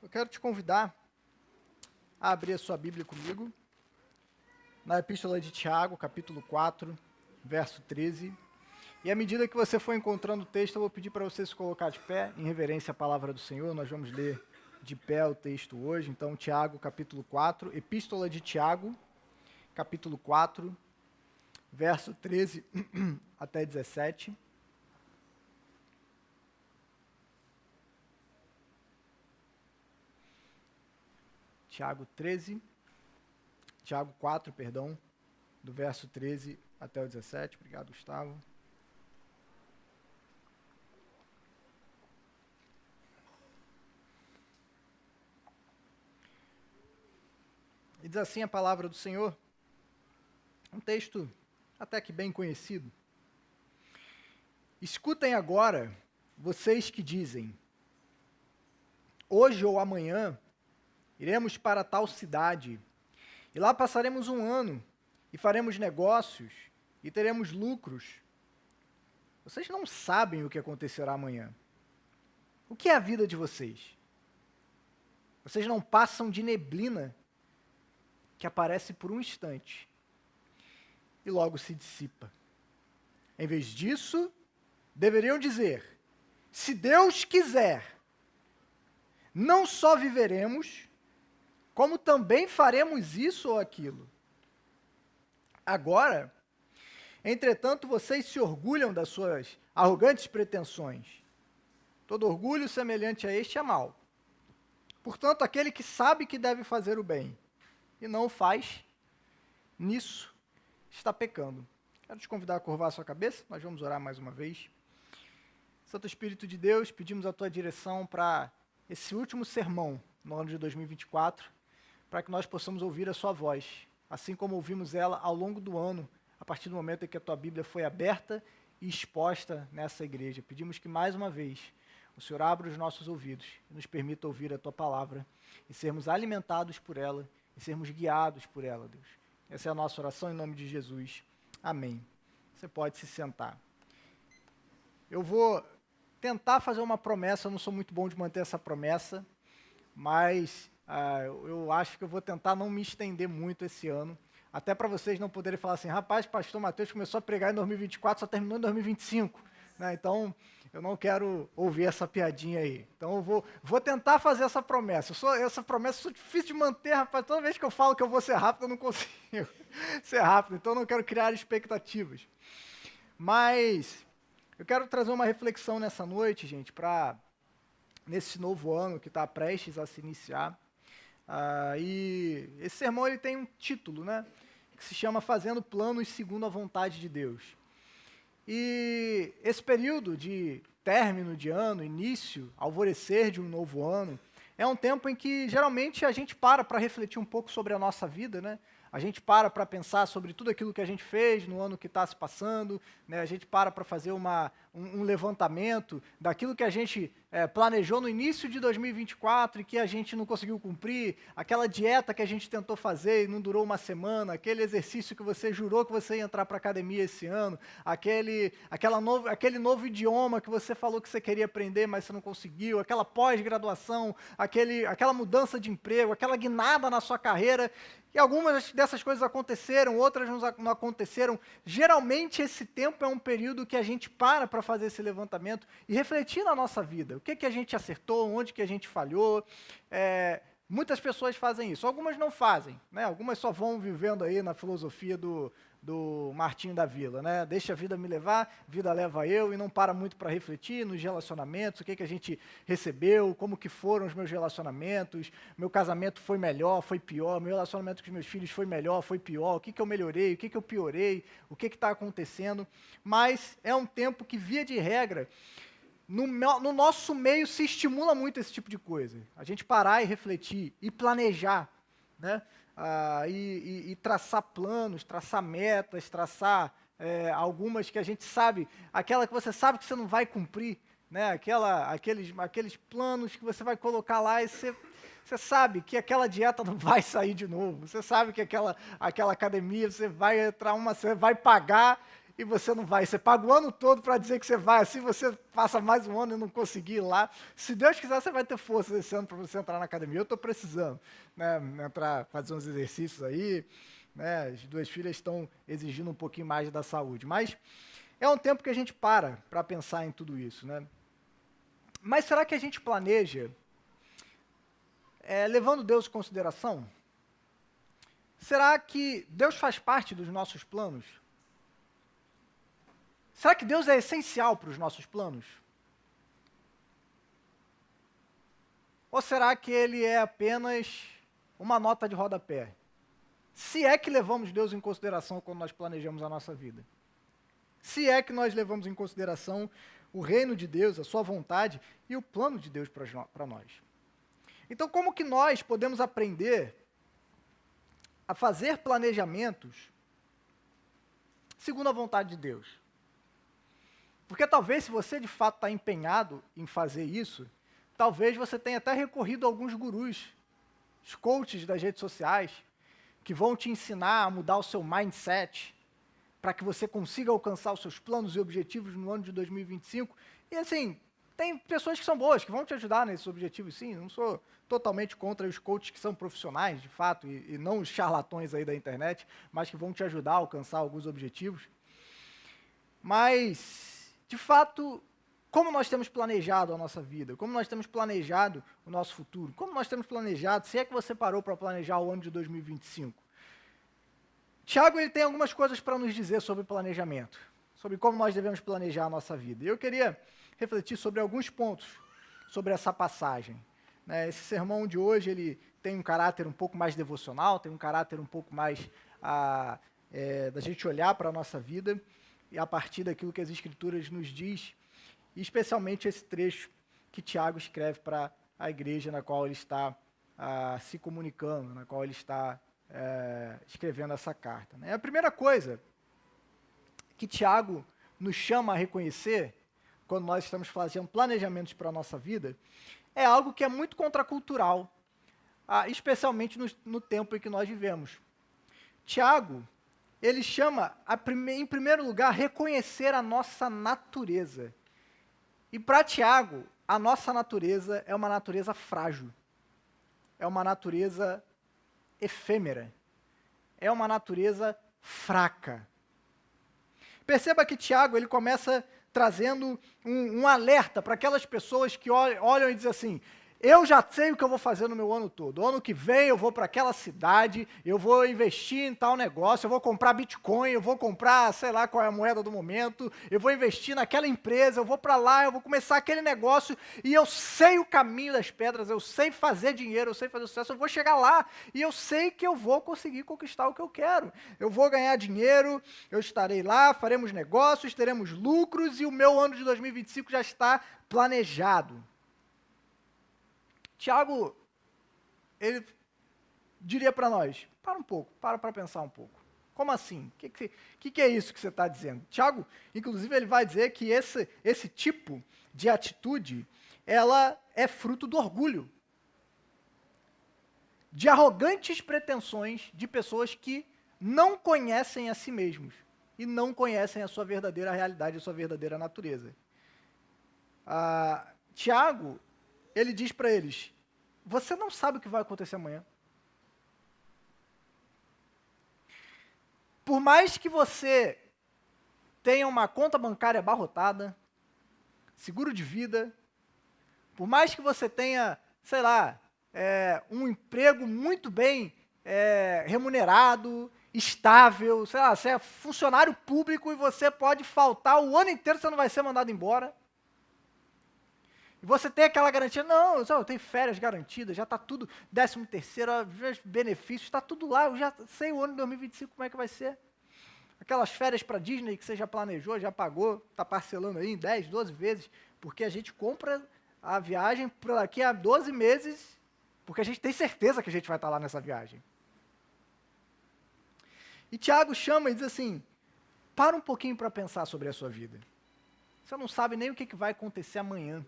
Eu quero te convidar a abrir a sua Bíblia comigo, na Epístola de Tiago, capítulo 4, verso 13. E à medida que você for encontrando o texto, eu vou pedir para você se colocar de pé, em reverência à palavra do Senhor. Nós vamos ler de pé o texto hoje. Então, Tiago, capítulo 4, Epístola de Tiago, capítulo 4, verso 13 até 17. Tiago 4, do verso 13 até o 17. Obrigado, Gustavo. E diz assim a palavra do Senhor, um texto até que bem conhecido. Escutem agora, vocês que dizem, hoje ou amanhã iremos para tal cidade, e lá passaremos um ano, e faremos negócios, e teremos lucros. Vocês não sabem o que acontecerá amanhã. O que é a vida de vocês? Vocês não passam de neblina que aparece por um instante e logo se dissipa. Em vez disso, deveriam dizer, se Deus quiser, não só viveremos, como também faremos isso ou aquilo. Agora, entretanto, vocês se orgulham das suas arrogantes pretensões. Todo orgulho semelhante a este é mau. Portanto, aquele que sabe que deve fazer o bem e não o faz, nisso está pecando. Quero te convidar a curvar a sua cabeça, nós vamos orar mais uma vez. Santo Espírito de Deus, pedimos a tua direção para esse último sermão no ano de 2024, para que nós possamos ouvir a sua voz, assim como ouvimos ela ao longo do ano, a partir do momento em que a tua Bíblia foi aberta e exposta nessa igreja. Pedimos que mais uma vez o Senhor abra os nossos ouvidos e nos permita ouvir a tua palavra e sermos alimentados por ela e sermos guiados por ela, Deus. Essa é a nossa oração em nome de Jesus. Amém. Você pode se sentar. Eu vou tentar fazer uma promessa, eu não sou muito bom de manter essa promessa, mas eu acho que eu vou tentar não me estender muito esse ano, até para vocês não poderem falar assim, rapaz, pastor Mateus começou a pregar em 2024, só terminou em 2025, né? Então, eu não quero ouvir essa piadinha aí. Então, eu vou tentar fazer essa promessa. Essa promessa é difícil de manter, rapaz. Toda vez que eu falo que eu vou ser rápido, eu não consigo ser rápido. Então, eu não quero criar expectativas. Mas eu quero trazer uma reflexão nessa noite, gente, nesse novo ano que está prestes a se iniciar. E esse sermão ele tem um título, né, que se chama Fazendo Planos Segundo a Vontade de Deus. E esse período de término de ano, início, alvorecer de um novo ano, é um tempo em que geralmente a gente para refletir um pouco sobre a nossa vida, né? A gente para pensar sobre tudo aquilo que a gente fez no ano que está se passando, né? A gente para fazer um levantamento daquilo que a gente planejou no início de 2024 e que a gente não conseguiu cumprir, aquela dieta que a gente tentou fazer e não durou uma semana, aquele exercício que você jurou que você ia entrar para a academia esse ano, aquele novo idioma que você falou que você queria aprender, mas você não conseguiu, aquela pós-graduação, aquela mudança de emprego, aquela guinada na sua carreira. E algumas dessas coisas aconteceram, outras não aconteceram. Geralmente esse tempo é um período que a gente para fazer esse levantamento e refletir na nossa vida. O que a gente acertou, onde que a gente falhou. Muitas pessoas fazem isso, algumas não fazem, né? Algumas só vão vivendo aí na filosofia do Martinho da Vila, né? Deixa a vida me levar, vida leva eu, e não para muito para refletir nos relacionamentos, o que a gente recebeu, como que foram os meus relacionamentos, meu casamento foi melhor, foi pior, meu relacionamento com os meus filhos foi melhor, foi pior, o que eu melhorei, o que eu piorei, o que está acontecendo. Mas é um tempo que, via de regra, no nosso meio se estimula muito esse tipo de coisa. A gente parar e refletir e planejar, né? E traçar planos, traçar metas, traçar algumas que a gente sabe, aquela que você sabe que você não vai cumprir, né? Aqueles planos que você vai colocar lá e você sabe que aquela dieta não vai sair de novo, você sabe que aquela academia você vai entrar você vai pagar e você não vai. Você paga o ano todo para dizer que você vai, assim você passa mais um ano e não conseguir ir lá. Se Deus quiser, você vai ter força esse ano para você entrar na academia. Eu estou precisando, né, entrar, fazer uns exercícios aí, né, as duas filhas estão exigindo um pouquinho mais da saúde. Mas é um tempo que a gente para pensar em tudo isso, né? Mas será que a gente planeja levando Deus em consideração? Será que Deus faz parte dos nossos planos? Será que Deus é essencial para os nossos planos? Ou será que Ele é apenas uma nota de rodapé? Se é que levamos Deus em consideração quando nós planejamos a nossa vida. Se é que nós levamos em consideração o reino de Deus, a sua vontade e o plano de Deus para nós. Então, como que nós podemos aprender a fazer planejamentos segundo a vontade de Deus? Porque talvez, se você de fato está empenhado em fazer isso, talvez você tenha até recorrido a alguns gurus, os coaches das redes sociais, que vão te ensinar a mudar o seu mindset, para que você consiga alcançar os seus planos e objetivos no ano de 2025. E assim, tem pessoas que são boas, que vão te ajudar nesses objetivos, sim. Não sou totalmente contra os coaches que são profissionais, de fato, e não os charlatões aí da internet, mas que vão te ajudar a alcançar alguns objetivos. Mas, de fato, como nós temos planejado a nossa vida? Como nós temos planejado o nosso futuro? Como nós temos planejado, se é que você parou para planejar o ano de 2025? Tiago, ele tem algumas coisas para nos dizer sobre planejamento, sobre como nós devemos planejar a nossa vida. E eu queria refletir sobre alguns pontos sobre essa passagem. Esse sermão de hoje, ele tem um caráter um pouco mais devocional, tem um caráter um pouco mais da gente olhar para a nossa vida e a partir daquilo que as Escrituras nos diz, e especialmente esse trecho que Tiago escreve para a igreja na qual ele está se comunicando, na qual ele está escrevendo essa carta. A primeira coisa que Tiago nos chama a reconhecer, quando nós estamos fazendo planejamentos para a nossa vida, é algo que é muito contracultural, especialmente no tempo em que nós vivemos. Tiago, ele chama, em primeiro lugar, a reconhecer a nossa natureza. E para Tiago, a nossa natureza é uma natureza frágil, é uma natureza efêmera, é uma natureza fraca. Perceba que Tiago, ele começa trazendo um alerta para aquelas pessoas que olham e dizem assim: eu já sei o que eu vou fazer no meu ano todo. Ano que vem eu vou para aquela cidade, eu vou investir em tal negócio, eu vou comprar Bitcoin, eu vou comprar, sei lá qual é a moeda do momento, eu vou investir naquela empresa, eu vou para lá, eu vou começar aquele negócio e eu sei o caminho das pedras, eu sei fazer dinheiro, eu sei fazer sucesso, eu vou chegar lá e eu sei que eu vou conseguir conquistar o que eu quero. Eu vou ganhar dinheiro, eu estarei lá, faremos negócios, teremos lucros e o meu ano de 2025 já está planejado. Tiago, ele diria para nós, para um pouco, para pensar um pouco. Como assim? O que é isso que você está dizendo? Tiago, inclusive, ele vai dizer que esse tipo de atitude, ela é fruto do orgulho, de arrogantes pretensões de pessoas que não conhecem a si mesmos e não conhecem a sua verdadeira realidade, a sua verdadeira natureza. Tiago, ele diz para eles: você não sabe o que vai acontecer amanhã. Por mais que você tenha uma conta bancária abarrotada, seguro de vida, por mais que você tenha, sei lá, um emprego muito bem remunerado, estável, sei lá, você é funcionário público e você pode faltar o ano inteiro, você não vai ser mandado embora. E você tem aquela garantia, não, eu tenho férias garantidas, já está tudo, 13º, benefícios, está tudo lá, eu já sei o ano de 2025 como é que vai ser. Aquelas férias para Disney que você já planejou, já pagou, está parcelando aí em 10, 12 vezes, porque a gente compra a viagem para daqui a 12 meses, porque a gente tem certeza que a gente vai estar lá nessa viagem. E Tiago chama e diz assim: para um pouquinho para pensar sobre a sua vida. Você não sabe nem o que vai acontecer amanhã.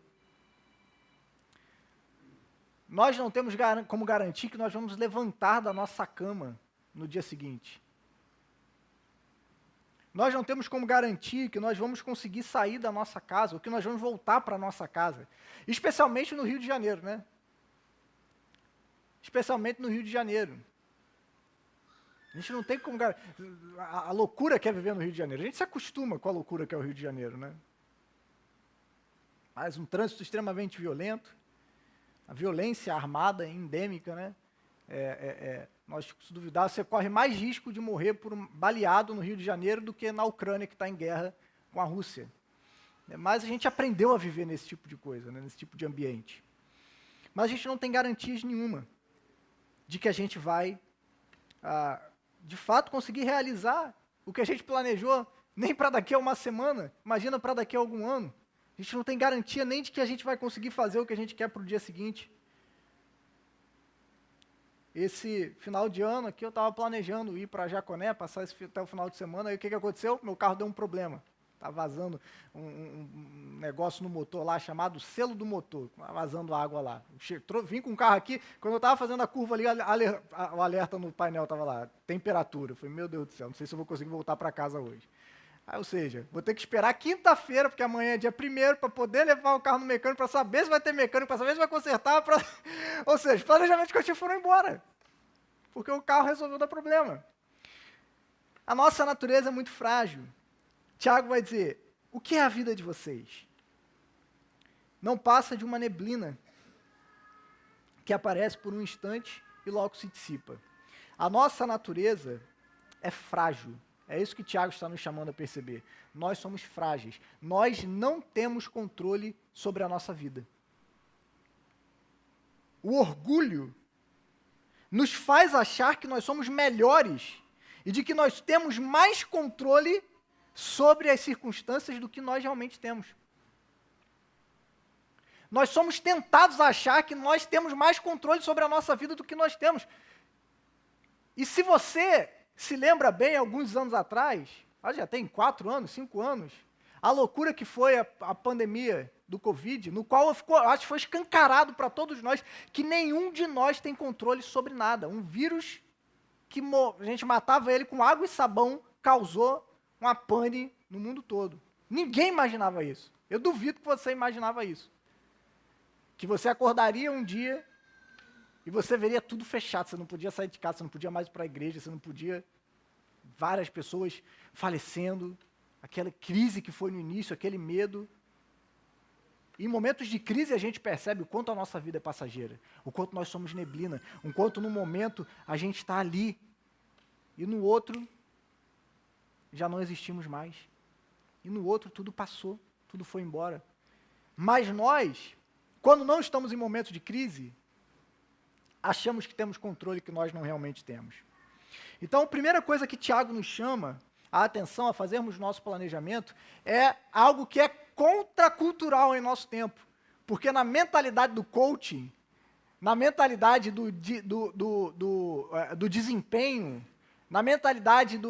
Nós não temos como garantir que nós vamos levantar da nossa cama no dia seguinte. Nós não temos como garantir que nós vamos conseguir sair da nossa casa, ou que nós vamos voltar para a nossa casa. Especialmente no Rio de Janeiro, né? Especialmente no Rio de Janeiro. A gente não tem como garantir. A loucura que é viver no Rio de Janeiro. A gente se acostuma com a loucura que é o Rio de Janeiro, né? Mas um trânsito extremamente violento, a violência armada endêmica, né? Nós, se duvidar, você corre mais risco de morrer por um baleado no Rio de Janeiro do que na Ucrânia, que está em guerra com a Rússia. Mas a gente aprendeu a viver nesse tipo de coisa, né? Nesse tipo de ambiente. Mas a gente não tem garantias nenhuma de que a gente vai, de fato, conseguir realizar o que a gente planejou, nem para daqui a uma semana, imagina para daqui a algum ano. A gente não tem garantia nem de que a gente vai conseguir fazer o que a gente quer para o dia seguinte. Esse final de ano aqui eu estava planejando ir para Jaconé, passar até o final de semana, aí o que aconteceu? Meu carro deu um problema. Está vazando um negócio no motor lá, chamado selo do motor, vazando água lá. Vim com o carro aqui, quando eu estava fazendo a curva ali, o alerta no painel estava lá, temperatura. Eu falei, meu Deus do céu, não sei se eu vou conseguir voltar para casa hoje. Ou seja, vou ter que esperar quinta-feira, porque amanhã é dia 1º, para poder levar o carro no mecânico, para saber se vai ter mecânico, para saber se vai consertar. Ou seja, os planejamentos que eu tinha foram embora, porque o carro resolveu dar problema. A nossa natureza é muito frágil. Tiago vai dizer, o que é a vida de vocês? Não passa de uma neblina que aparece por um instante e logo se dissipa. A nossa natureza é frágil. É isso que Tiago está nos chamando a perceber. Nós somos frágeis. Nós não temos controle sobre a nossa vida. O orgulho nos faz achar que nós somos melhores e de que nós temos mais controle sobre as circunstâncias do que nós realmente temos. Nós somos tentados a achar que nós temos mais controle sobre a nossa vida do que nós temos. E se você se lembra bem, alguns anos atrás, já tem 4 anos, 5 anos, a loucura que foi a pandemia do Covid, no qual acho que foi escancarado para todos nós que nenhum de nós tem controle sobre nada. Um vírus que a gente matava ele com água e sabão, causou uma pane no mundo todo. Ninguém imaginava isso. Eu duvido que você imaginava isso. Que você acordaria um dia e você veria tudo fechado, você não podia sair de casa, você não podia mais ir para a igreja, você não podia... Várias pessoas falecendo, aquela crise que foi no início, aquele medo. E em momentos de crise a gente percebe o quanto a nossa vida é passageira, o quanto nós somos neblina, o quanto no momento a gente está ali e no outro já não existimos mais. E no outro tudo passou, tudo foi embora. Mas nós, quando não estamos em momentos de crise, achamos que temos controle que nós não realmente temos. Então, a primeira coisa que Tiago nos chama a atenção a fazermos nosso planejamento é algo que é contracultural em nosso tempo. Porque na mentalidade do coaching, na mentalidade do desempenho, na mentalidade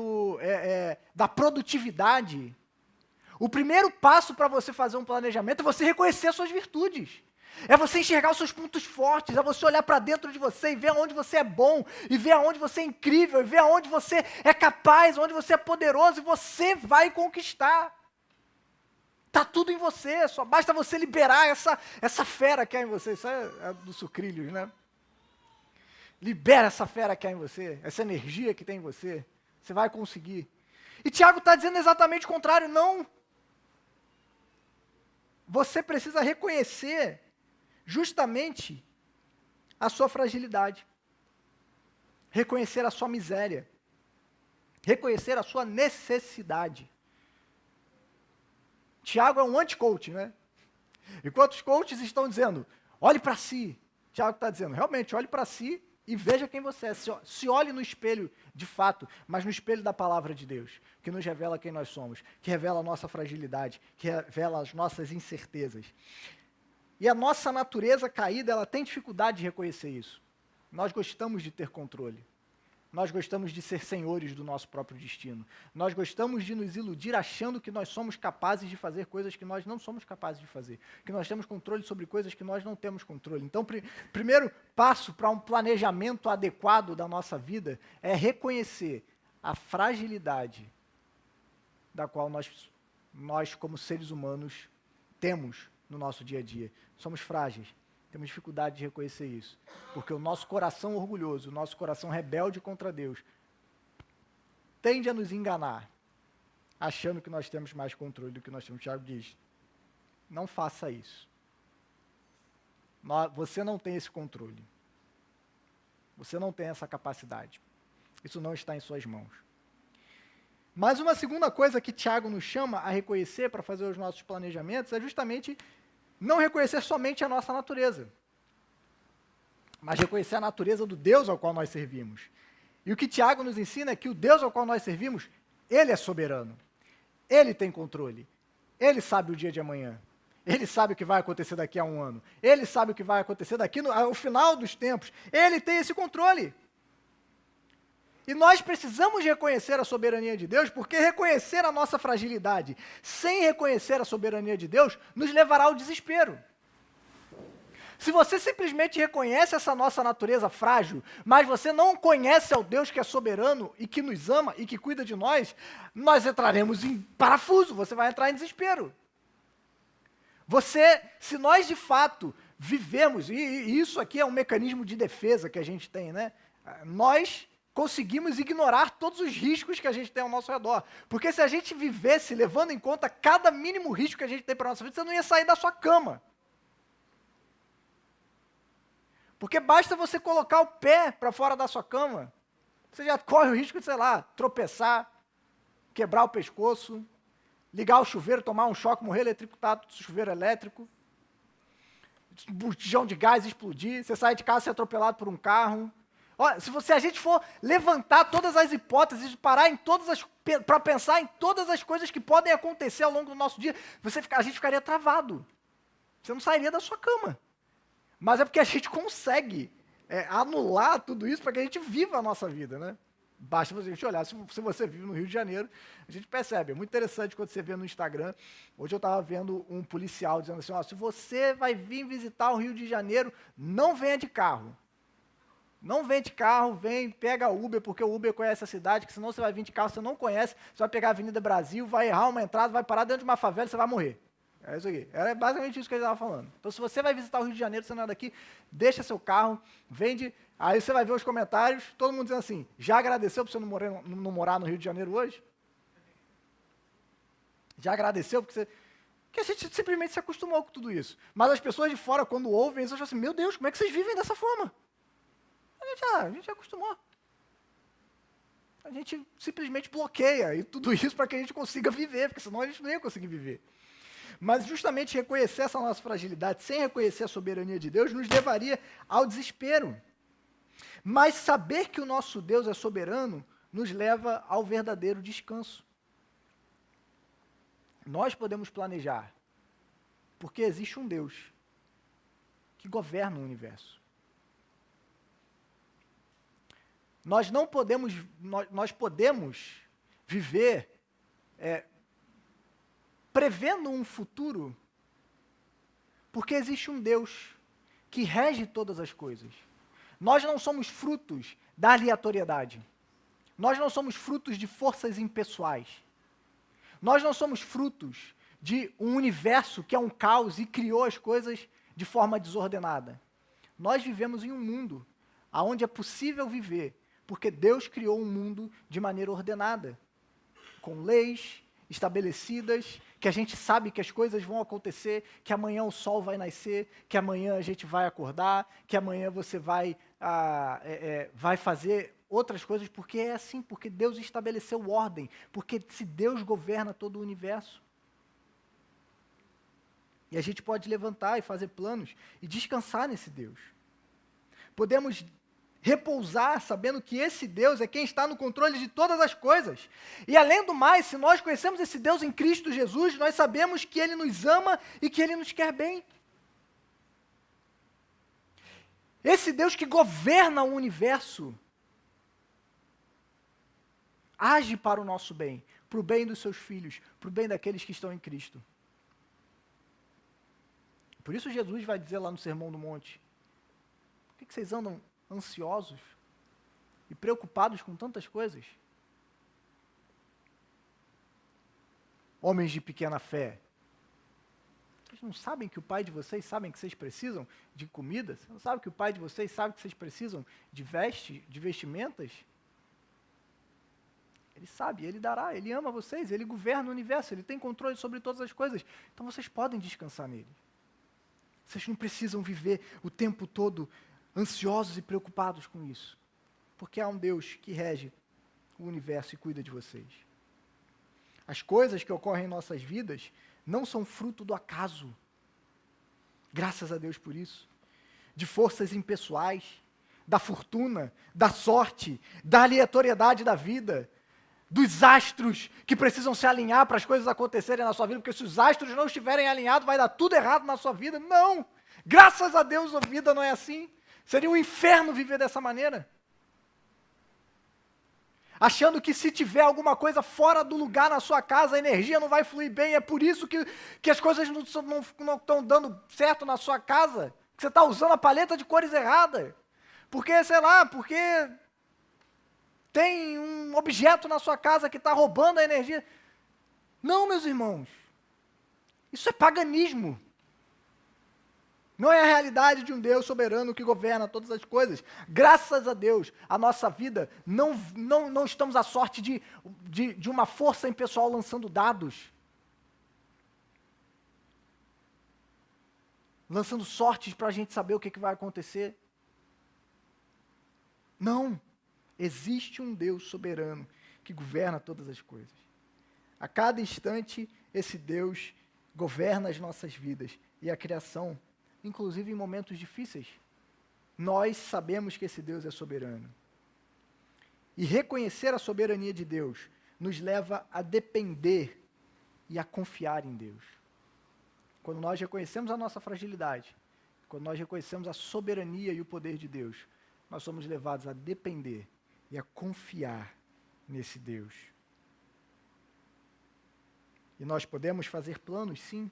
da produtividade, o primeiro passo para você fazer um planejamento é você reconhecer as suas virtudes. É você enxergar os seus pontos fortes, é você olhar para dentro de você e ver aonde você é bom, e ver aonde você é incrível, e ver aonde você é capaz, onde você é poderoso, e você vai conquistar. Está tudo em você, só basta você liberar essa fera que há em você. Isso é dos sucrilhos, né? Libera essa fera que há em você, essa energia que tem em você, você vai conseguir. E Tiago está dizendo exatamente o contrário, não. Você precisa reconhecer justamente a sua fragilidade, reconhecer a sua miséria, reconhecer a sua necessidade. Tiago é um anti-coach, né? Enquanto os coaches estão dizendo, olhe para si, Tiago está dizendo, realmente, olhe para si e veja quem você é. Se olhe no espelho, de fato, mas no espelho da palavra de Deus, que nos revela quem nós somos, que revela a nossa fragilidade, que revela as nossas incertezas. E a nossa natureza caída, ela tem dificuldade de reconhecer isso. Nós gostamos de ter controle. Nós gostamos de ser senhores do nosso próprio destino. Nós gostamos de nos iludir achando que nós somos capazes de fazer coisas que nós não somos capazes de fazer. Que nós temos controle sobre coisas que nós não temos controle. Então, primeiro passo para um planejamento adequado da nossa vida é reconhecer a fragilidade da qual nós como seres humanos, temos no nosso dia a dia. Somos frágeis, temos dificuldade de reconhecer isso, porque o nosso coração orgulhoso, o nosso coração rebelde contra Deus, tende a nos enganar, achando que nós temos mais controle do que nós temos. Tiago diz, não faça isso. Você não tem esse controle. Você não tem essa capacidade. Isso não está em suas mãos. Mas uma segunda coisa que Tiago nos chama a reconhecer para fazer os nossos planejamentos é justamente não reconhecer somente a nossa natureza, mas reconhecer a natureza do Deus ao qual nós servimos. E o que Tiago nos ensina é que o Deus ao qual nós servimos, Ele é soberano. Ele tem controle. Ele sabe o dia de amanhã. Ele sabe o que vai acontecer daqui a um ano. Ele sabe o que vai acontecer daqui ao final dos tempos. Ele tem esse controle. E nós precisamos reconhecer a soberania de Deus, porque reconhecer a nossa fragilidade sem reconhecer a soberania de Deus nos levará ao desespero. Se você simplesmente reconhece essa nossa natureza frágil, mas você não conhece ao Deus que é soberano e que nos ama e que cuida de nós, nós entraremos em parafuso, você vai entrar em desespero. Se nós de fato vivemos, e isso aqui é um mecanismo de defesa que a gente tem, né? Nós conseguimos ignorar todos os riscos que a gente tem ao nosso redor. Porque se a gente vivesse levando em conta cada mínimo risco que a gente tem para a nossa vida, você não ia sair da sua cama. Porque basta você colocar o pé para fora da sua cama, você já corre o risco de, sei lá, tropeçar, quebrar o pescoço, ligar o chuveiro, tomar um choque, morrer eletrocutado do chuveiro elétrico, botijão de gás explodir, você sai de casa e ser atropelado por um carro. Olha, se a gente for levantar todas as hipóteses, parar para pensar em todas as coisas que podem acontecer ao longo do nosso dia, a gente ficaria travado. Você não sairia da sua cama. Mas é porque a gente consegue anular tudo isso para que a gente viva a nossa vida, né? Basta a gente olhar, se você vive no Rio de Janeiro, a gente percebe, é muito interessante quando você vê no Instagram. Hoje eu estava vendo um policial dizendo assim, se você vai vir visitar o Rio de Janeiro, não venha de carro. Não vem de carro, pega Uber, porque o Uber conhece a cidade, que senão você vai vir de carro, você não conhece, você vai pegar a Avenida Brasil, vai errar uma entrada, vai parar dentro de uma favela e você vai morrer. É isso aqui. Era basicamente isso que ele estava falando. Então, se você vai visitar o Rio de Janeiro, você não é daqui, deixa seu carro, vende. Aí você vai ver os comentários, todo mundo dizendo assim, já agradeceu por você não morar no Rio de Janeiro hoje? Já agradeceu porque a gente simplesmente se acostumou com tudo isso. Mas as pessoas de fora, quando ouvem isso, acham assim, meu Deus, como é que vocês vivem dessa forma? A gente já acostumou. A gente simplesmente bloqueia e tudo isso para que a gente consiga viver, porque senão a gente não ia conseguir viver. Mas justamente reconhecer essa nossa fragilidade, sem reconhecer a soberania de Deus, nos levaria ao desespero. Mas saber que o nosso Deus é soberano nos leva ao verdadeiro descanso. Nós podemos planejar, porque existe um Deus que governa o universo. Nós podemos viver prevendo um futuro, porque existe um Deus que rege todas as coisas. Nós não somos frutos da aleatoriedade. Nós não somos frutos de forças impessoais. Nós não somos frutos de um universo que é um caos e criou as coisas de forma desordenada. Nós vivemos em um mundo onde é possível viver, porque Deus criou um mundo de maneira ordenada, com leis estabelecidas, que a gente sabe que as coisas vão acontecer, que amanhã o sol vai nascer, que amanhã a gente vai acordar, que amanhã você vai fazer outras coisas, porque é assim, porque Deus estabeleceu ordem, porque se Deus governa todo o universo. E a gente pode levantar e fazer planos e descansar nesse Deus. Podemos repousar sabendo que esse Deus é quem está no controle de todas as coisas. E além do mais, se nós conhecemos esse Deus em Cristo Jesus, nós sabemos que Ele nos ama e que Ele nos quer bem. Esse Deus que governa o universo age para o nosso bem, para o bem dos seus filhos, para o bem daqueles que estão em Cristo. Por isso Jesus vai dizer lá no Sermão do Monte, por que vocês andam ansiosos e preocupados com tantas coisas? homens de pequena fé? Vocês não sabem que o pai de vocês sabe que vocês precisam de comida? Você não sabe que o pai de vocês sabe que vocês precisam de vestimentas? Ele sabe, ele dará, ele ama vocês, ele governa o universo, ele tem controle sobre todas as coisas. Então vocês podem descansar nele. Vocês não precisam viver o tempo todo ansiosos e preocupados com isso. Porque há um Deus que rege o universo e cuida de vocês. As coisas que ocorrem em nossas vidas não são fruto do acaso. Graças a Deus por isso. De forças impessoais, da fortuna, da sorte, da aleatoriedade da vida, dos astros que precisam se alinhar para as coisas acontecerem na sua vida, porque se os astros não estiverem alinhados, vai dar tudo errado na sua vida. Não! Graças a Deus a vida não é assim. Seria um inferno viver dessa maneira. Achando que se tiver alguma coisa fora do lugar na sua casa, a energia não vai fluir bem, é por isso que as coisas não estão dando certo na sua casa, que você está usando a paleta de cores errada. Porque, sei lá, porque tem um objeto na sua casa que está roubando a energia. Não, meus irmãos. Isso é paganismo. Não é a realidade de um Deus soberano que governa todas as coisas. Graças a Deus, a nossa vida, não estamos à sorte de uma força impessoal lançando dados. Lançando sortes para a gente saber o que vai acontecer. Não. Existe um Deus soberano que governa todas as coisas. A cada instante, esse Deus governa as nossas vidas e a criação, inclusive em momentos difíceis. Nós sabemos que esse Deus é soberano. E reconhecer a soberania de Deus nos leva a depender e a confiar em Deus. Quando nós reconhecemos a nossa fragilidade, quando nós reconhecemos a soberania e o poder de Deus, nós somos levados a depender e a confiar nesse Deus. E nós podemos fazer planos, sim.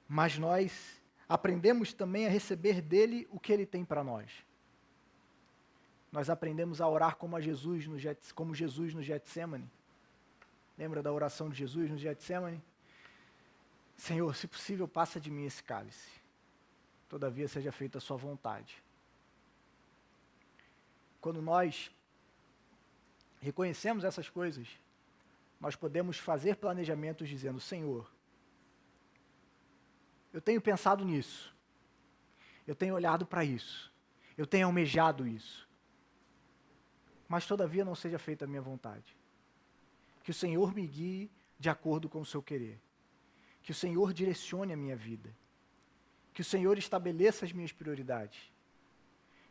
Mas nós aprendemos também a receber dele o que ele tem para nós. Nós aprendemos a orar como Jesus no Getsemane. Lembra da oração de Jesus no Getsemane? Senhor, se possível, passa de mim esse cálice. Todavia seja feita a sua vontade. Quando nós reconhecemos essas coisas, nós podemos fazer planejamentos dizendo, Senhor, eu tenho pensado nisso, eu tenho olhado para isso, eu tenho almejado isso, mas todavia não seja feita a minha vontade. Que o Senhor me guie de acordo com o seu querer, que o Senhor direcione a minha vida, que o Senhor estabeleça as minhas prioridades,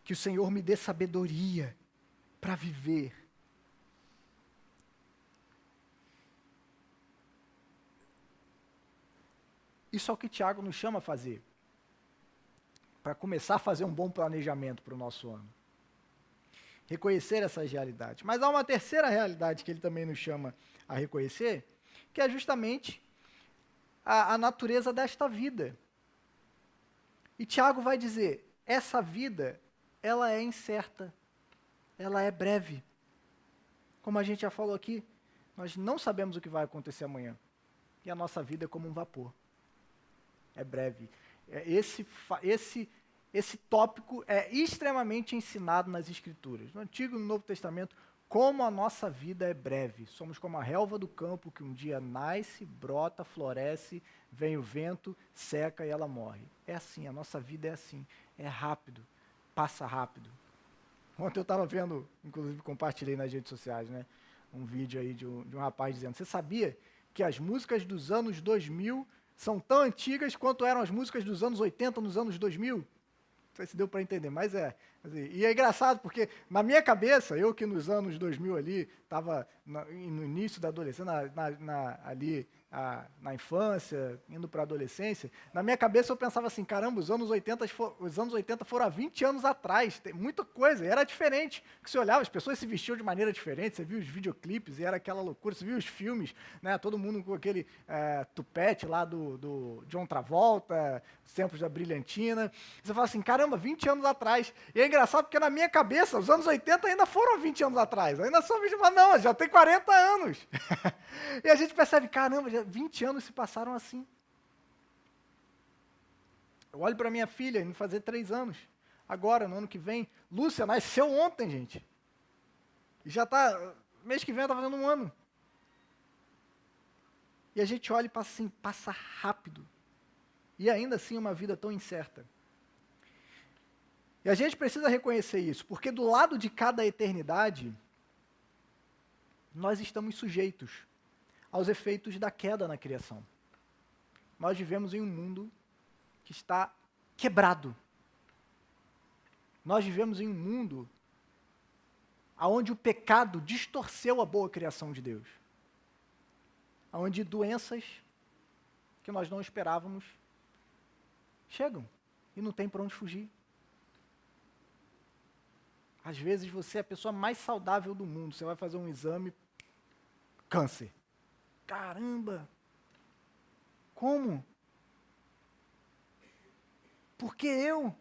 que o Senhor me dê sabedoria para viver. Isso é o que Tiago nos chama a fazer, para começar a fazer um bom planejamento para o nosso ano. Reconhecer essas realidades. Mas há uma terceira realidade que ele também nos chama a reconhecer, que é justamente a natureza desta vida. E Tiago vai dizer, essa vida, ela é incerta, ela é breve. Como a gente já falou aqui, nós não sabemos o que vai acontecer amanhã. E a nossa vida é como um vapor. É breve. Esse tópico é extremamente ensinado nas Escrituras. No Antigo e no Novo Testamento, como a nossa vida é breve. Somos como a relva do campo que um dia nasce, brota, floresce, vem o vento, seca e ela morre. É assim, a nossa vida é assim. É rápido, passa rápido. Ontem eu estava vendo, inclusive compartilhei nas redes sociais, né, um vídeo aí de um rapaz dizendo, você sabia que as músicas dos anos 2000 são tão antigas quanto eram as músicas dos anos 80 nos anos 2000? Não sei se deu para entender, mas é. E é engraçado, porque na minha cabeça, eu que nos anos 2000 ali, estava no início da adolescência, ali na infância, indo para a adolescência, na minha cabeça eu pensava assim, caramba, os anos 80 foram há 20 anos atrás, tem muita coisa, e era diferente. Que você olhava, as pessoas se vestiam de maneira diferente, você via os videoclipes e era aquela loucura, você via os filmes, né, todo mundo com aquele tupete lá do John Travolta, os tempos da Brilhantina. Você fala assim, caramba, 20 anos atrás. E é engraçado porque na minha cabeça, os anos 80 ainda foram 20 anos atrás, ainda são 20, mas não, já tem 40 anos. E a gente percebe, caramba, já 20 anos se passaram assim. Eu olho para minha filha, indo fazer 3 anos. Agora, no ano que vem. Lúcia nasceu ontem, gente. E já está, mês que vem está fazendo 1 ano. E a gente olha e passa assim, passa rápido. E ainda assim uma vida tão incerta. E a gente precisa reconhecer isso, porque do lado de cada eternidade, nós estamos sujeitos aos efeitos da queda na criação. Nós vivemos em um mundo que está quebrado. Nós vivemos em um mundo onde o pecado distorceu a boa criação de Deus. Onde doenças que nós não esperávamos chegam e não tem para onde fugir. Às vezes você é a pessoa mais saudável do mundo, você vai fazer um exame, câncer. Caramba! Como? Por que eu?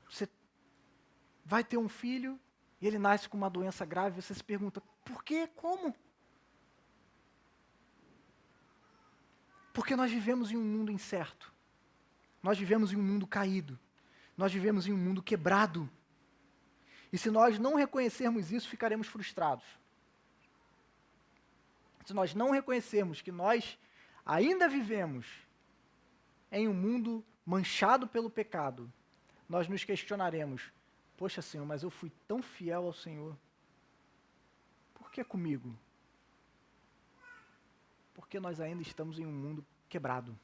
Você vai ter um filho e ele nasce com uma doença grave, você se pergunta, por quê? Como? Porque nós vivemos em um mundo incerto. Nós vivemos em um mundo caído. Nós vivemos em um mundo quebrado. E se nós não reconhecermos isso, ficaremos frustrados. Se nós não reconhecermos que nós ainda vivemos em um mundo manchado pelo pecado, nós nos questionaremos, poxa Senhor, mas eu fui tão fiel ao Senhor, por que comigo? Porque nós ainda estamos em um mundo quebrado,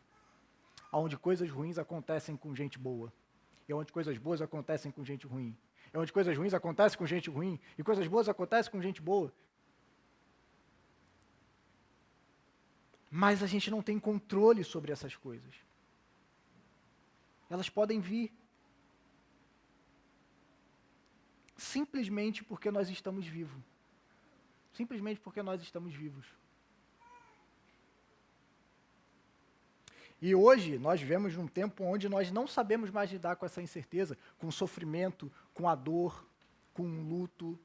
onde coisas ruins acontecem com gente boa, e onde coisas boas acontecem com gente ruim, e onde coisas ruins acontecem com gente ruim, e coisas boas acontecem com gente boa. Mas a gente não tem controle sobre essas coisas. Elas podem vir. Simplesmente porque nós estamos vivos. Simplesmente porque nós estamos vivos. E hoje nós vivemos num tempo onde nós não sabemos mais lidar com essa incerteza, com o sofrimento, com a dor, com o luto.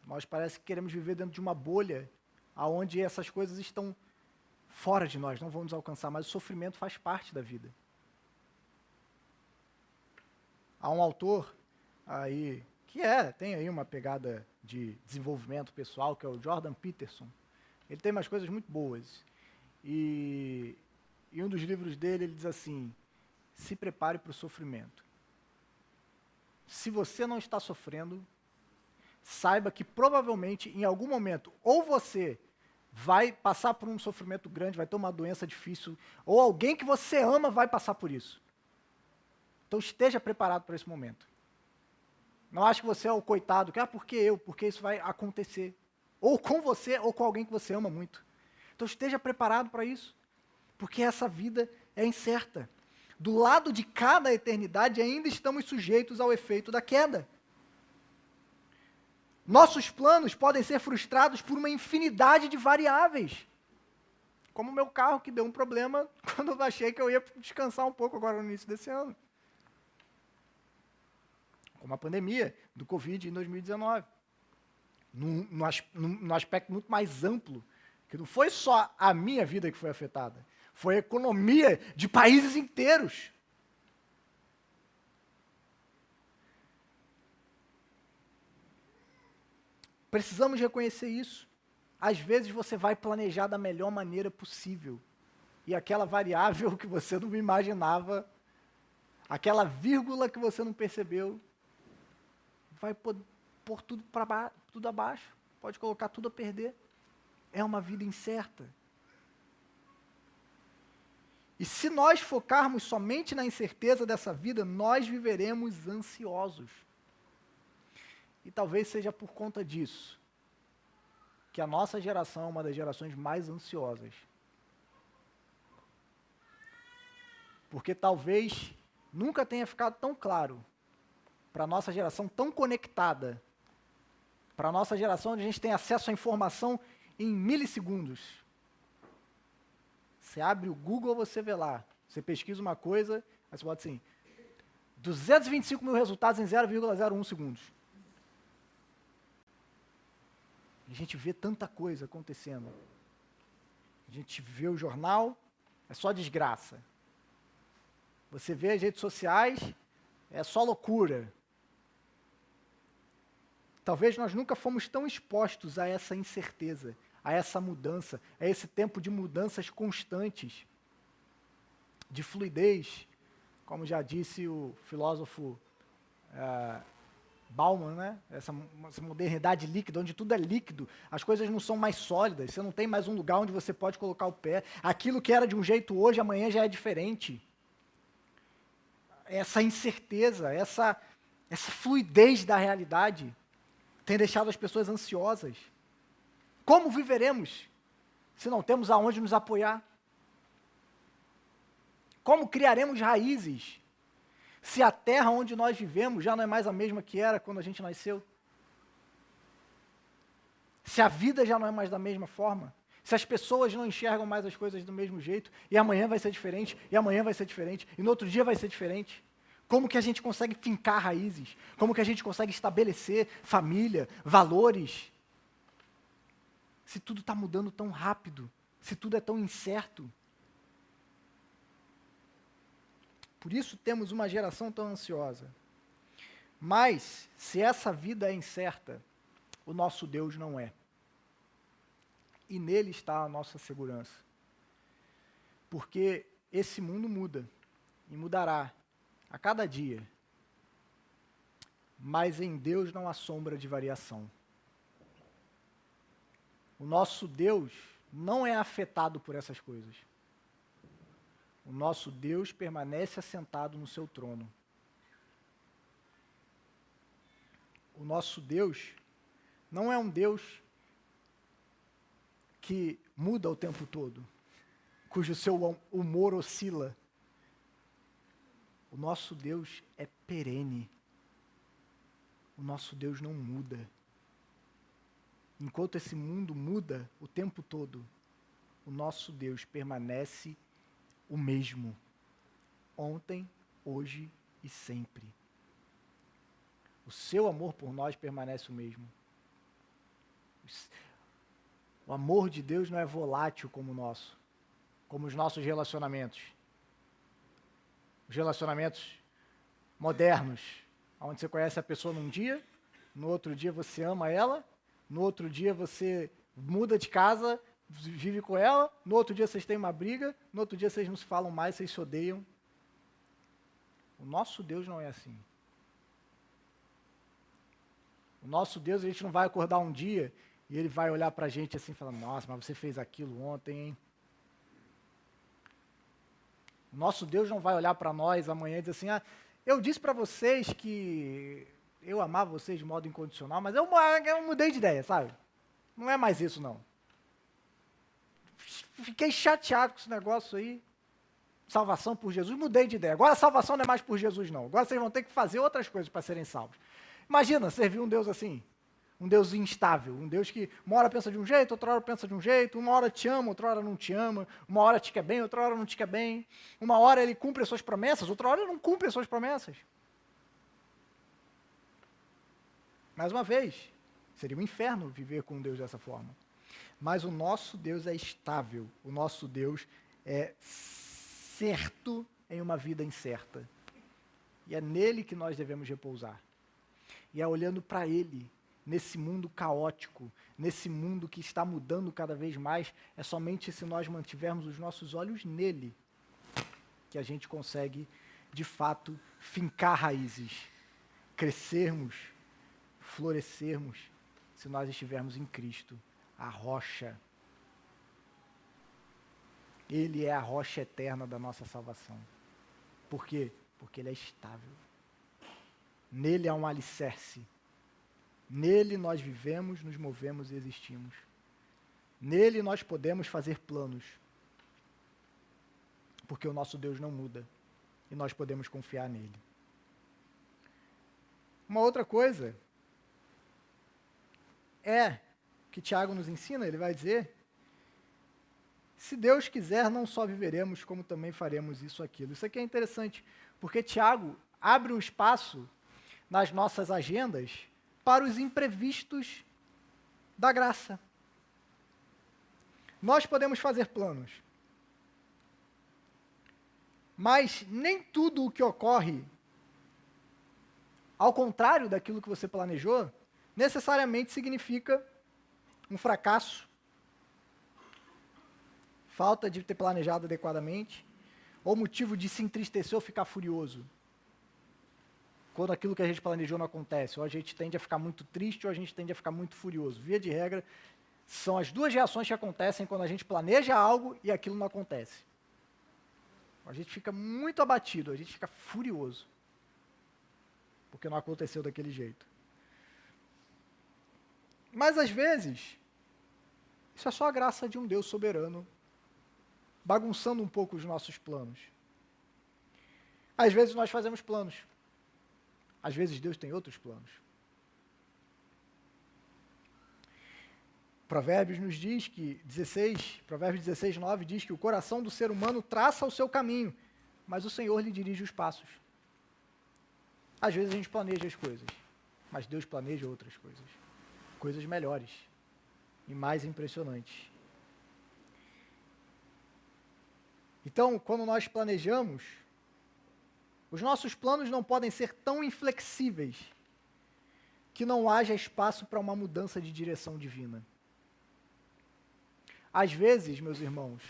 Nós parece que queremos viver dentro de uma bolha onde essas coisas estão fora de nós, não vão nos alcançar, mas o sofrimento faz parte da vida. Há um autor aí, que tem aí uma pegada de desenvolvimento pessoal, que é o Jordan Peterson. Ele tem umas coisas muito boas. E em um dos livros dele, ele diz assim, se prepare para o sofrimento. Se você não está sofrendo, saiba que provavelmente, em algum momento, ou você vai passar por um sofrimento grande, vai ter uma doença difícil, ou alguém que você ama vai passar por isso. Então esteja preparado para esse momento. Não ache que você é o coitado, que por que eu? Porque isso vai acontecer. Ou com você, ou com alguém que você ama muito. Então esteja preparado para isso. Porque essa vida é incerta. Do lado de cada eternidade ainda estamos sujeitos ao efeito da queda. Nossos planos podem ser frustrados por uma infinidade de variáveis. Como o meu carro, que deu um problema quando eu achei que eu ia descansar um pouco agora no início desse ano. Como a pandemia do Covid em 2019. Num aspecto muito mais amplo, que não foi só a minha vida que foi afetada, foi a economia de países inteiros. Precisamos reconhecer isso. Às vezes você vai planejar da melhor maneira possível. E aquela variável que você não imaginava, aquela vírgula que você não percebeu, vai pôr tudo abaixo. Pode colocar tudo a perder. É uma vida incerta. E se nós focarmos somente na incerteza dessa vida, nós viveremos ansiosos. E talvez seja por conta disso que a nossa geração é uma das gerações mais ansiosas. Porque talvez nunca tenha ficado tão claro para a nossa geração tão conectada, para a nossa geração onde a gente tem acesso à informação em milissegundos. Você abre o Google, você vê lá, você pesquisa uma coisa, aí você bota assim, 225 mil resultados em 0,01 segundos. A gente vê tanta coisa acontecendo. A gente vê o jornal, é só desgraça. Você vê as redes sociais, é só loucura. Talvez nós nunca fomos tão expostos a essa incerteza, a essa mudança, a esse tempo de mudanças constantes, de fluidez, como já disse o filósofo Bauman, né? Essa modernidade líquida, onde tudo é líquido, as coisas não são mais sólidas, você não tem mais um lugar onde você pode colocar o pé. Aquilo que era de um jeito hoje, amanhã já é diferente. Essa incerteza, essa fluidez da realidade tem deixado as pessoas ansiosas. Como viveremos se não temos aonde nos apoiar? Como criaremos raízes se a terra onde nós vivemos já não é mais a mesma que era quando a gente nasceu? Se a vida já não é mais da mesma forma? Se as pessoas não enxergam mais as coisas do mesmo jeito, e amanhã vai ser diferente, e amanhã vai ser diferente, e no outro dia vai ser diferente? Como que a gente consegue fincar raízes? Como que a gente consegue estabelecer família, valores? Se tudo está mudando tão rápido, se tudo é tão incerto. Por isso temos uma geração tão ansiosa. Mas, se essa vida é incerta, o nosso Deus não é. E nele está a nossa segurança. Porque esse mundo muda, e mudará a cada dia. Mas em Deus não há sombra de variação. O nosso Deus não é afetado por essas coisas. O nosso Deus permanece assentado no seu trono. O nosso Deus não é um Deus que muda o tempo todo, cujo seu humor oscila. O nosso Deus é perene. O nosso Deus não muda. Enquanto esse mundo muda o tempo todo, o nosso Deus permanece o mesmo, ontem, hoje e sempre. O seu amor por nós permanece o mesmo. O amor de Deus não é volátil como o nosso, como os nossos relacionamentos. Os relacionamentos modernos, onde você conhece a pessoa num dia, no outro dia você ama ela, no outro dia você muda de casa, vive com ela, no outro dia vocês têm uma briga, no outro dia vocês não se falam mais, vocês se odeiam. O nosso Deus não é assim. O nosso Deus, a gente não vai acordar um dia e ele vai olhar pra gente assim e falar, nossa, mas você fez aquilo ontem, hein? O nosso Deus não vai olhar para nós amanhã e dizer assim, eu disse para vocês que eu amava vocês de modo incondicional, mas eu mudei de ideia, sabe? Não é mais isso, não. Fiquei chateado com esse negócio aí. Salvação por Jesus, mudei de ideia. Agora a salvação não é mais por Jesus, não. Agora vocês vão ter que fazer outras coisas para serem salvos. Imagina servir um Deus assim. Um Deus instável, um Deus que uma hora pensa de um jeito, outra hora pensa de um jeito, uma hora te ama, outra hora não te ama, uma hora te quer bem, outra hora não te quer bem, uma hora ele cumpre as suas promessas, outra hora ele não cumpre as suas promessas. Mais uma vez, seria um inferno viver com um Deus dessa forma. Mas o nosso Deus é estável, o nosso Deus é certo em uma vida incerta. E é nele que nós devemos repousar. E é olhando para ele, nesse mundo caótico, nesse mundo que está mudando cada vez mais, é somente se nós mantivermos os nossos olhos nele que a gente consegue, de fato, fincar raízes, crescermos, florescermos, se nós estivermos em Cristo, a rocha. Ele é a rocha eterna da nossa salvação. Por quê? Porque ele é estável. Nele há um alicerce. Nele nós vivemos, nos movemos e existimos. Nele nós podemos fazer planos, porque o nosso Deus não muda, e nós podemos confiar nele. Uma outra coisa que Tiago nos ensina, ele vai dizer, se Deus quiser, não só viveremos, como também faremos isso, aquilo. Isso aqui é interessante, porque Tiago abre um espaço nas nossas agendas para os imprevistos da graça. Nós podemos fazer planos, mas nem tudo o que ocorre ao contrário daquilo que você planejou, necessariamente significa um fracasso, falta de ter planejado adequadamente, ou motivo de se entristecer ou ficar furioso. Quando aquilo que a gente planejou não acontece, ou a gente tende a ficar muito triste, ou a gente tende a ficar muito furioso. Via de regra, são as duas reações que acontecem quando a gente planeja algo e aquilo não acontece. A gente fica muito abatido, a gente fica furioso, porque não aconteceu daquele jeito. Mas às vezes, isso é só a graça de um Deus soberano, bagunçando um pouco os nossos planos. Às vezes nós fazemos planos, às vezes Deus tem outros planos. Provérbios nos diz que, Provérbios 16, 9 diz que o coração do ser humano traça o seu caminho, mas o Senhor lhe dirige os passos. Às vezes a gente planeja as coisas, mas Deus planeja outras coisas. Coisas melhores e mais impressionantes. Então, quando nós planejamos, os nossos planos não podem ser tão inflexíveis que não haja espaço para uma mudança de direção divina. Às vezes, meus irmãos,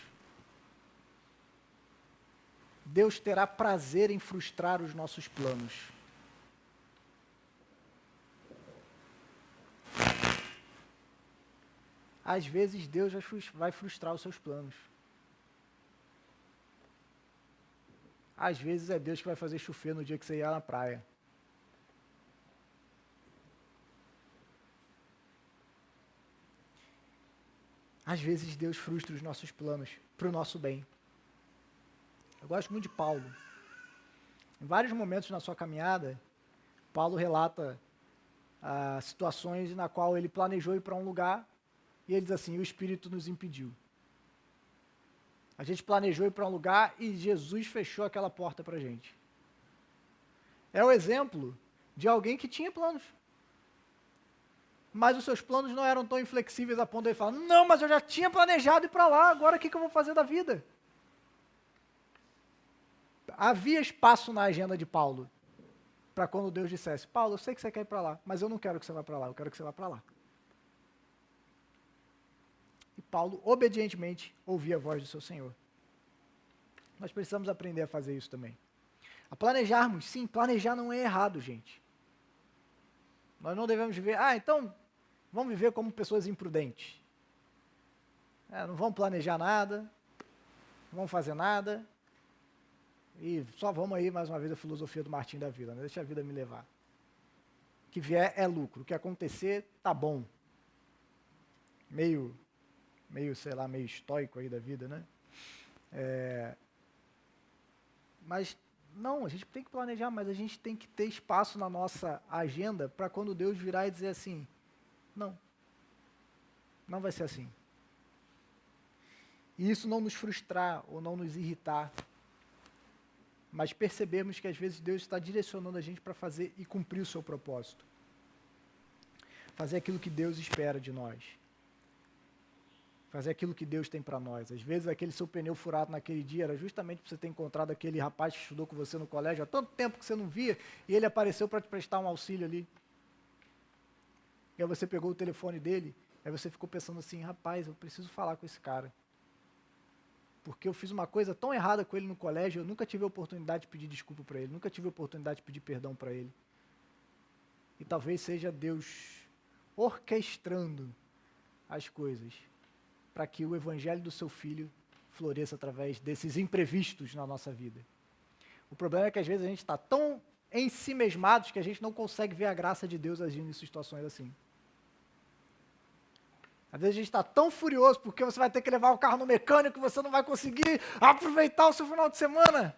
Deus terá prazer em frustrar os nossos planos. Às vezes, Deus vai frustrar os seus planos. Às vezes, é Deus que vai fazer chover no dia que você ir na praia. Às vezes, Deus frustra os nossos planos para o nosso bem. Eu gosto muito de Paulo. Em vários momentos na sua caminhada, Paulo relata situações na qual ele planejou ir para um lugar e ele diz assim, o Espírito nos impediu. A gente planejou ir para um lugar e Jesus fechou aquela porta para a gente. É o exemplo de alguém que tinha planos. Mas os seus planos não eram tão inflexíveis a ponto de ele falar, não, mas eu já tinha planejado ir para lá, agora o que eu vou fazer da vida? Havia espaço na agenda de Paulo para quando Deus dissesse, Paulo, eu sei que você quer ir para lá, mas eu não quero que você vá para lá, eu quero que você vá para lá. E Paulo, obedientemente, ouvia a voz do seu Senhor. Nós precisamos aprender a fazer isso também. A planejarmos, sim, planejar não é errado, gente. Nós não devemos viver, então, vamos viver como pessoas imprudentes. Não vamos planejar nada, não vamos fazer nada, e só vamos aí, mais uma vez, a filosofia do Martim da vida, né? Deixa a vida me levar. O que vier é lucro, o que acontecer, tá bom. Meio, sei lá, meio estoico aí da vida, né? Mas, não, a gente tem que planejar, mas a gente tem que ter espaço na nossa agenda para quando Deus virar e dizer assim, não vai ser assim. E isso não nos frustrar ou não nos irritar, mas percebermos que às vezes Deus está direcionando a gente para fazer e cumprir o seu propósito. Fazer aquilo que Deus espera de nós. Fazer aquilo que Deus tem para nós. Às vezes aquele seu pneu furado naquele dia era justamente para você ter encontrado aquele rapaz que estudou com você no colégio há tanto tempo que você não via, e ele apareceu para te prestar um auxílio ali. E aí você pegou o telefone dele, aí você ficou pensando assim, rapaz, eu preciso falar com esse cara. Porque eu fiz uma coisa tão errada com ele no colégio, eu nunca tive a oportunidade de pedir desculpa para ele, nunca tive a oportunidade de pedir perdão para ele. E talvez seja Deus orquestrando as coisas para que o evangelho do seu filho floresça através desses imprevistos na nossa vida. O problema é que às vezes a gente está tão ensimesmados que a gente não consegue ver a graça de Deus agindo em situações assim. Às vezes a gente está tão furioso porque você vai ter que levar o carro no mecânico e você não vai conseguir aproveitar o seu final de semana.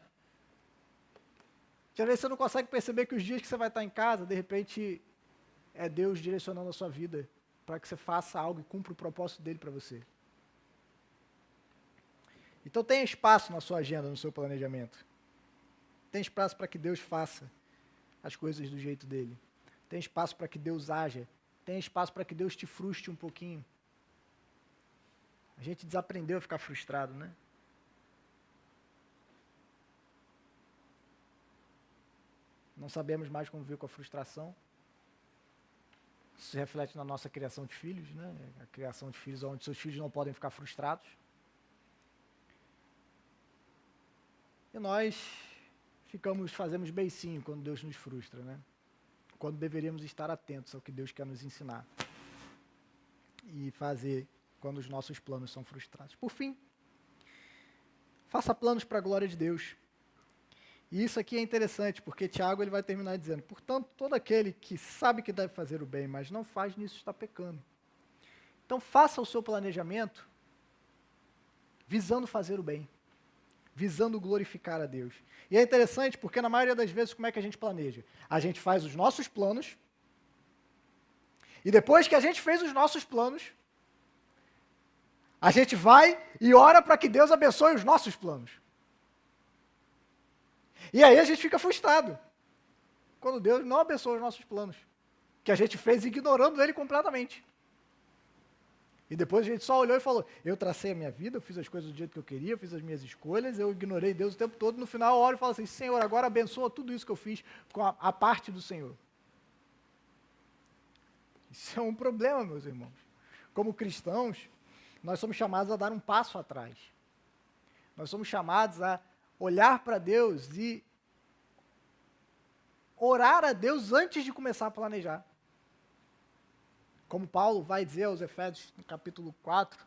Às vezes você não consegue perceber que os dias que você vai estar em casa, de repente, é Deus direcionando a sua vida para que você faça algo e cumpra o propósito dele para você. Então tenha espaço na sua agenda, no seu planejamento. Tem espaço para que Deus faça as coisas do jeito dele. Tem espaço para que Deus haja. Tem espaço para que Deus te frustre um pouquinho. A gente desaprendeu a ficar frustrado, né? Não sabemos mais conviver com a frustração. Isso se reflete na nossa criação de filhos, né? A criação de filhos onde seus filhos não podem ficar frustrados. E nós fazemos beicinho quando Deus nos frustra, né? Quando deveríamos estar atentos ao que Deus quer nos ensinar. E fazer quando os nossos planos são frustrados. Por fim, faça planos para a glória de Deus. E isso aqui é interessante, porque Tiago ele vai terminar dizendo, portanto, todo aquele que sabe que deve fazer o bem, mas não faz, nisso está pecando. Então, faça o seu planejamento visando fazer o bem, visando glorificar a Deus. E é interessante, porque na maioria das vezes, como é que a gente planeja? A gente faz os nossos planos, e depois que a gente fez os nossos planos, a gente vai e ora para que Deus abençoe os nossos planos. E aí a gente fica frustrado, quando Deus não abençoa os nossos planos, que a gente fez ignorando Ele completamente. E depois a gente só olhou e falou, eu tracei a minha vida, eu fiz as coisas do jeito que eu queria, eu fiz as minhas escolhas, eu ignorei Deus o tempo todo, no final eu oro e falo assim, Senhor, agora abençoa tudo isso que eu fiz com a parte do Senhor. Isso é um problema, meus irmãos. Como cristãos, nós somos chamados a dar um passo atrás. Nós somos chamados a olhar para Deus e orar a Deus antes de começar a planejar. Como Paulo vai dizer aos Efésios, no capítulo 4,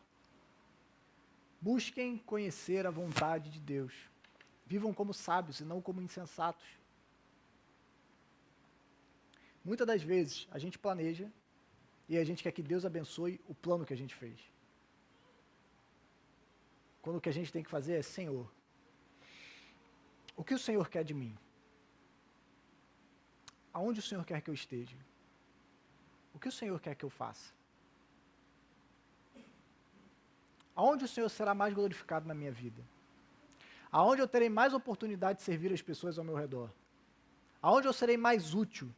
busquem conhecer a vontade de Deus. Vivam como sábios e não como insensatos. Muitas das vezes, a gente planeja e a gente quer que Deus abençoe o plano que a gente fez. Quando o que a gente tem que fazer é, Senhor, o que o Senhor quer de mim? Aonde o Senhor quer que eu esteja? O que o Senhor quer que eu faça? Aonde o Senhor será mais glorificado na minha vida? Aonde eu terei mais oportunidade de servir as pessoas ao meu redor? Aonde eu serei mais útil?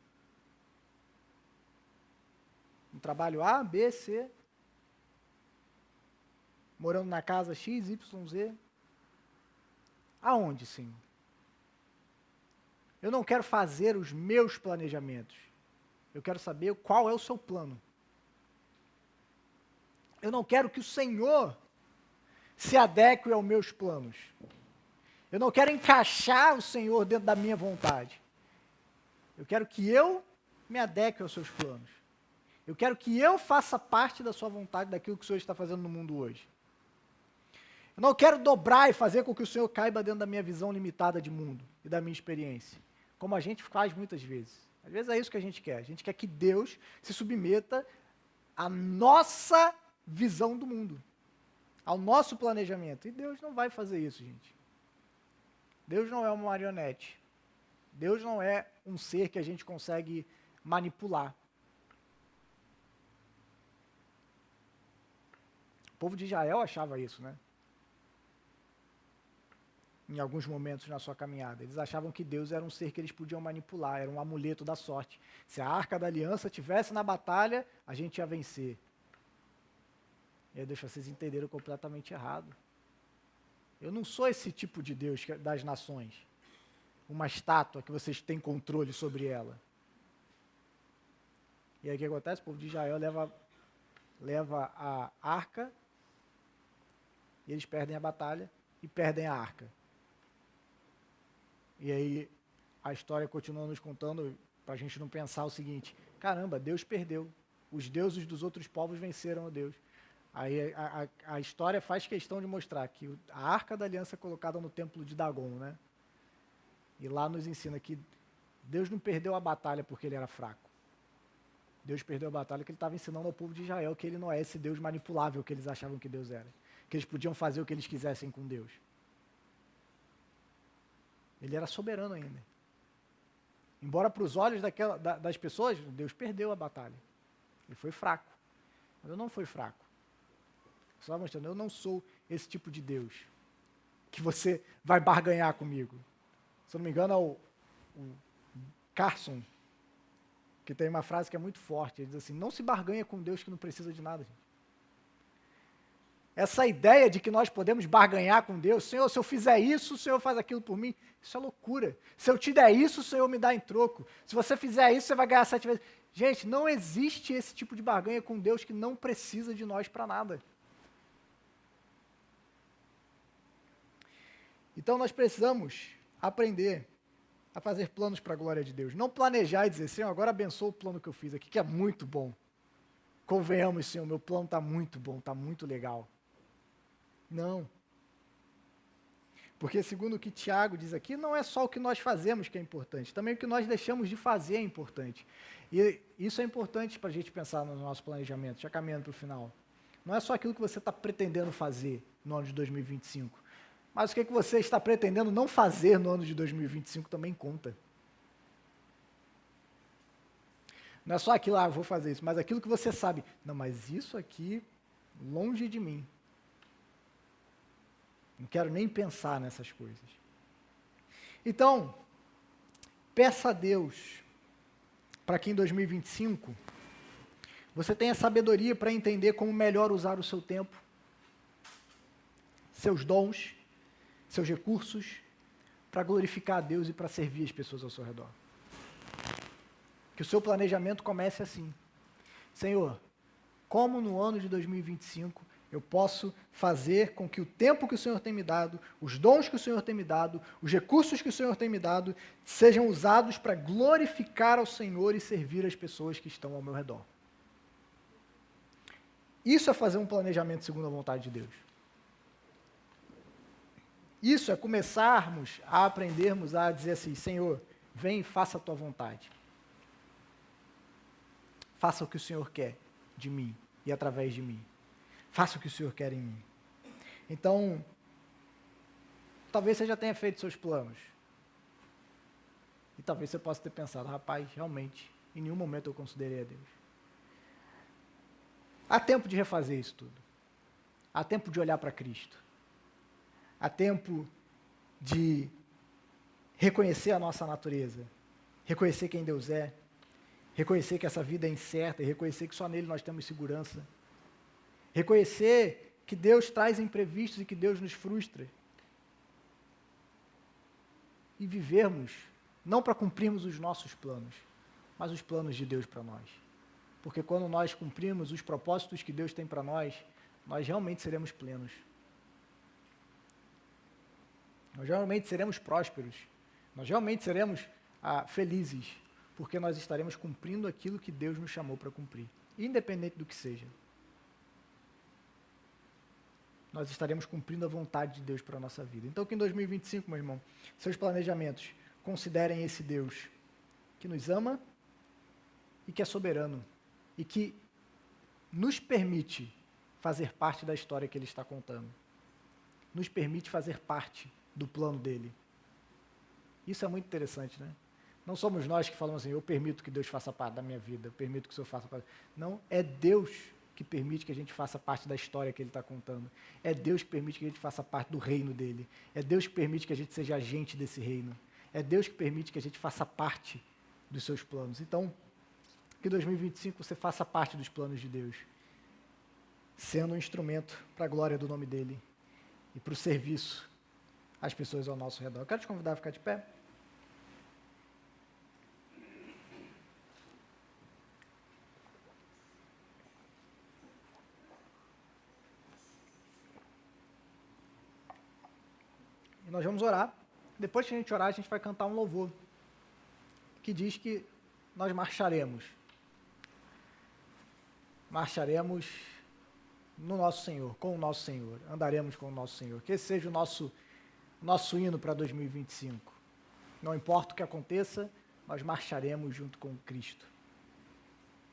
No trabalho A, B, C? Morando na casa X, Y, Z? Aonde, Senhor? Eu não quero fazer os meus planejamentos. Eu quero saber qual é o seu plano. Eu não quero que o Senhor se adeque aos meus planos. Eu não quero encaixar o Senhor dentro da minha vontade. Eu quero que eu me adeque aos seus planos. Eu quero que eu faça parte da sua vontade, daquilo que o Senhor está fazendo no mundo hoje. Eu não quero dobrar e fazer com que o Senhor caiba dentro da minha visão limitada de mundo e da minha experiência, como a gente faz muitas vezes. Às vezes é isso que a gente quer. A gente quer que Deus se submeta à nossa visão do mundo, ao nosso planejamento. E Deus não vai fazer isso, gente. Deus não é uma marionete. Deus não é um ser que a gente consegue manipular. O povo de Israel achava isso, né? Em alguns momentos na sua caminhada. Eles achavam que Deus era um ser que eles podiam manipular, era um amuleto da sorte. Se a Arca da Aliança estivesse na batalha, a gente ia vencer. E aí deixa vocês entenderam completamente errado. Eu não sou esse tipo de Deus das nações. Uma estátua que vocês têm controle sobre ela. E aí o que acontece? O povo de Israel leva a arca, e eles perdem a batalha e perdem a arca. E aí a história continua nos contando, para a gente não pensar o seguinte, caramba, Deus perdeu. Os deuses dos outros povos venceram a Deus. Aí a história faz questão de mostrar que a Arca da Aliança é colocada no templo de Dagon, né? E lá nos ensina que Deus não perdeu a batalha porque ele era fraco. Deus perdeu a batalha que ele estava ensinando ao povo de Israel que ele não é esse Deus manipulável que eles achavam que Deus era. Que eles podiam fazer o que eles quisessem com Deus. Ele era soberano ainda. Embora para os olhos das pessoas, Deus perdeu a batalha. Ele foi fraco. Mas eu não fui fraco. Só mostrando, eu não sou esse tipo de Deus que você vai barganhar comigo. Se eu não me engano, é o Carson, que tem uma frase que é muito forte. Ele diz assim, não se barganha com Deus que não precisa de nada, gente. Essa ideia de que nós podemos barganhar com Deus, Senhor, se eu fizer isso, o Senhor faz aquilo por mim, isso é loucura. Se eu te der isso, o Senhor me dá em troco. Se você fizer isso, você vai ganhar 7 vezes. Gente, não existe esse tipo de barganha com Deus que não precisa de nós para nada. Então nós precisamos aprender a fazer planos para a glória de Deus. Não planejar e dizer, Senhor, agora abençoa o plano que eu fiz aqui, que é muito bom. Convenhamos, Senhor, meu plano está muito bom, está muito legal. Não. Porque segundo o que Tiago diz aqui, não é só o que nós fazemos que é importante, também o que nós deixamos de fazer é importante. E isso é importante para a gente pensar no nosso planejamento, já caminhando para o final. Não é só aquilo que você está pretendendo fazer no ano de 2025, mas o que você está pretendendo não fazer no ano de 2025 também conta. Não é só aquilo, eu vou fazer isso, mas aquilo que você sabe, não, mas isso aqui, longe de mim. Não quero nem pensar nessas coisas. Então, peça a Deus para que em 2025 você tenha sabedoria para entender como melhor usar o seu tempo, seus dons, seus recursos, para glorificar a Deus e para servir as pessoas ao seu redor. Que o seu planejamento comece assim. Senhor, como no ano de 2025 eu posso fazer com que o tempo que o Senhor tem me dado, os dons que o Senhor tem me dado, os recursos que o Senhor tem me dado, sejam usados para glorificar ao Senhor e servir as pessoas que estão ao meu redor. Isso é fazer um planejamento segundo a vontade de Deus. Isso é começarmos a aprendermos a dizer assim, Senhor, vem e faça a tua vontade. Faça o que o Senhor quer de mim e através de mim. Faça o que o Senhor quer em mim. Então, talvez você já tenha feito seus planos. E talvez você possa ter pensado, rapaz, realmente, em nenhum momento eu considerei a Deus. Há tempo de refazer isso tudo. Há tempo de olhar para Cristo. Há tempo de reconhecer a nossa natureza. Reconhecer quem Deus é. Reconhecer que essa vida é incerta e reconhecer que só nele nós temos segurança. Reconhecer que Deus traz imprevistos e que Deus nos frustra. E vivermos, não para cumprirmos os nossos planos, mas os planos de Deus para nós. Porque quando nós cumprimos os propósitos que Deus tem para nós realmente seremos plenos. Nós realmente seremos prósperos. Nós realmente seremos felizes, porque nós estaremos cumprindo aquilo que Deus nos chamou para cumprir, independente do que seja. Nós estaremos cumprindo a vontade de Deus para a nossa vida. Então, que em 2025, meu irmão, seus planejamentos considerem esse Deus que nos ama e que é soberano e que nos permite fazer parte da história que Ele está contando. Nos permite fazer parte do plano dEle. Isso é muito interessante, né? Não somos nós que falamos assim, eu permito que Deus faça parte da minha vida, eu permito que o Senhor faça parte. Não, é Deus que permite que a gente faça parte da história que Ele está contando. É Deus que permite que a gente faça parte do reino dEle. É Deus que permite que a gente seja agente desse reino. É Deus que permite que a gente faça parte dos seus planos. Então, que em 2025 você faça parte dos planos de Deus, sendo um instrumento para a glória do nome dEle e para o serviço às pessoas ao nosso redor. Eu quero te convidar a ficar de pé. E nós vamos orar. Depois que a gente orar, a gente vai cantar um louvor que diz que nós marcharemos. Marcharemos no nosso Senhor, com o nosso Senhor. Andaremos com o nosso Senhor. Que esse seja o nosso hino para 2025. Não importa o que aconteça, nós marcharemos junto com Cristo.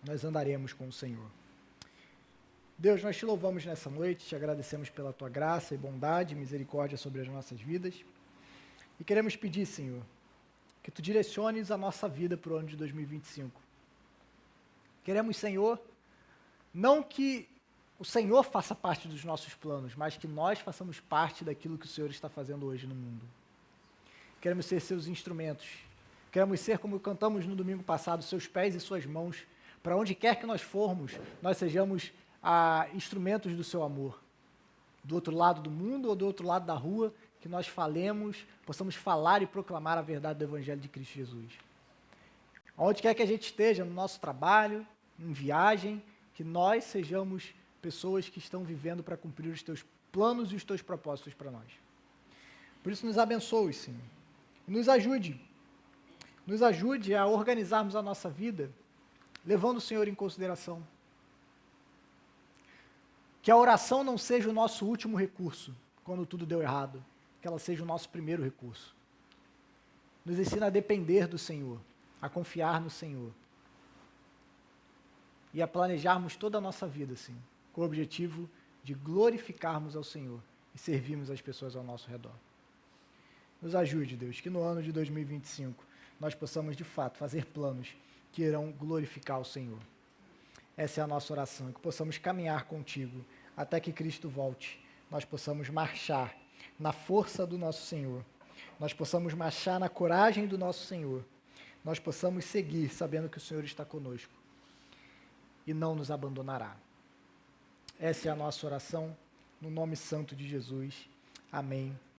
nós andaremos com o Senhor. Deus, nós te louvamos nessa noite, te agradecemos pela tua graça e bondade e misericórdia sobre as nossas vidas. E queremos pedir, Senhor, que tu direciones a nossa vida para o ano de 2025. Queremos, Senhor, não que o Senhor faça parte dos nossos planos, mas que nós façamos parte daquilo que o Senhor está fazendo hoje no mundo. Queremos ser seus instrumentos. Queremos ser, como cantamos no domingo passado, seus pés e suas mãos. Para onde quer que nós formos, nós sejamos instrumentos do seu amor. Do outro lado do mundo ou do outro lado da rua, que nós falemos, possamos falar e proclamar a verdade do Evangelho de Cristo Jesus. Onde quer que a gente esteja, no nosso trabalho, em viagem, que nós sejamos pessoas que estão vivendo para cumprir os teus planos e os teus propósitos para nós. Por isso, nos abençoe, Senhor. Nos ajude. Nos ajude a organizarmos a nossa vida, levando o Senhor em consideração. Que a oração não seja o nosso último recurso, quando tudo deu errado. Que ela seja o nosso primeiro recurso. Nos ensina a depender do Senhor, a confiar no Senhor. E a planejarmos toda a nossa vida, assim, com o objetivo de glorificarmos ao Senhor e servirmos as pessoas ao nosso redor. Nos ajude, Deus, que no ano de 2025 nós possamos, de fato, fazer planos que irão glorificar o Senhor. Essa é a nossa oração, que possamos caminhar contigo até que Cristo volte. Nós possamos marchar na força do nosso Senhor. Nós possamos marchar na coragem do nosso Senhor. Nós possamos seguir sabendo que o Senhor está conosco e não nos abandonará. Essa é a nossa oração, no nome santo de Jesus. Amém